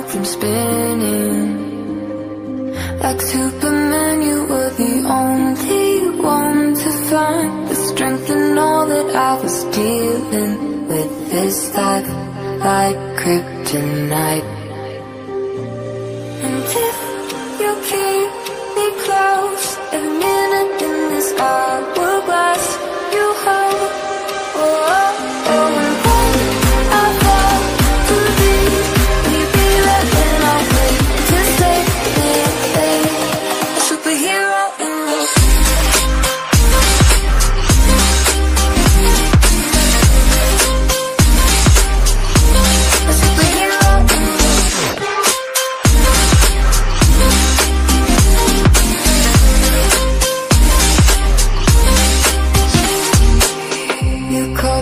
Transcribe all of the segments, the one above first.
from spinning. Like Superman, you were the only one to find the strength in all that I was dealing with. This life like kryptonite. And if you keep me close, every minute in this hourglass you hold. Oh, oh, oh, and then I fall to leave. Will you be there when I wait to stay there? A superhero in the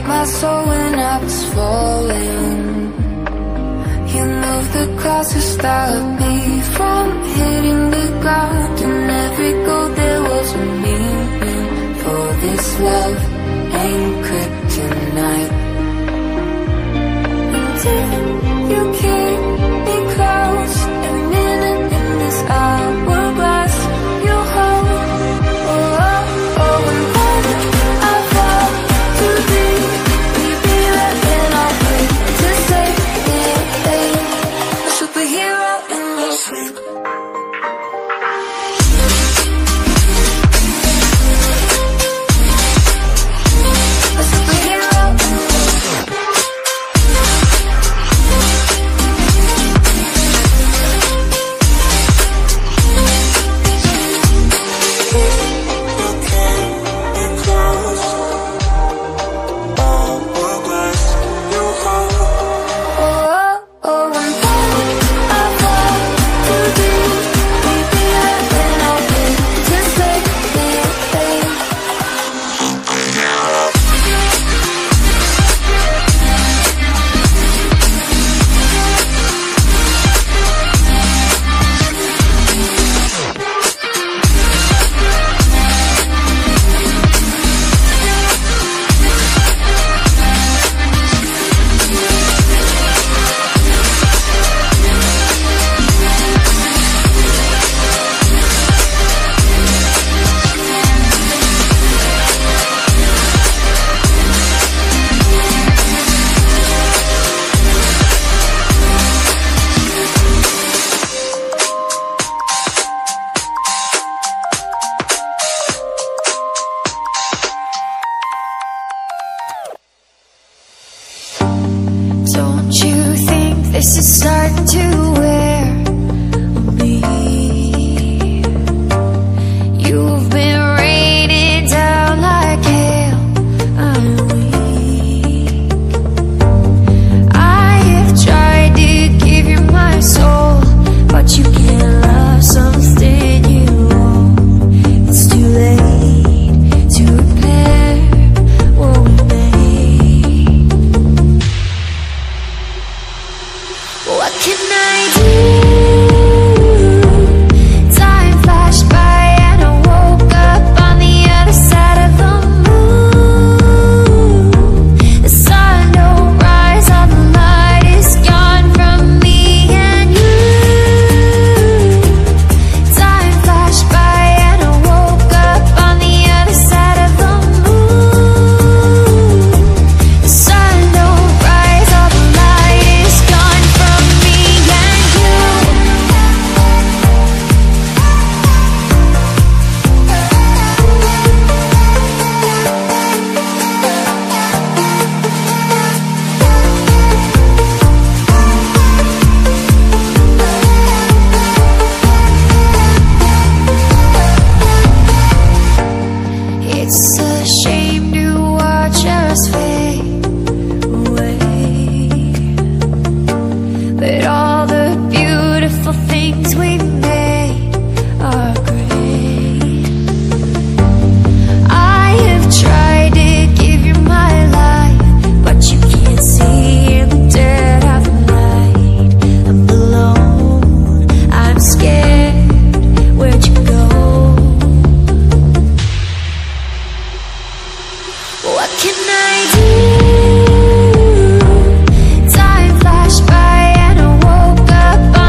my soul when I was falling. You moved the clouds to stop me from hitting the ground. In every goal there was a meaning, for this love ain't kryptonite. And if you keep me close, every minute in this hourglass you hold. Oh, oh, oh, and then I fall to leave. Superhero in the sleep. A superhero in the sleep. This is starting to wear on me. You've been raining down like hail. I'm weak. I have tried to give you my soul, but you can't love something you own. It's too late to repair what we made. What can I do? Time flashed by and I woke up on the other side of the moon. The sun don't rise, all the light is gone from me and you. Time flashed by and I woke up on the other side of the moon. The sun don't rise, all the light is gone from me and you. It's a shame to watch us fade away, but all the beautiful things we made are great. I have tried to give you my life, but you can't see in the dead of night. I'm alone, I'm scared, where'd you go? What can I do? Time flashed by and I woke up on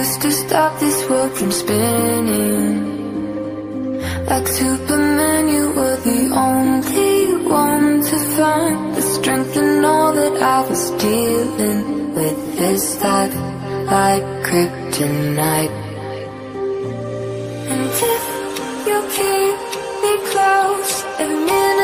used to stop this world from spinning. Like Superman, you were the only one to find the strength in all that I was dealing with this life, like kryptonite. And if you keep me close, admit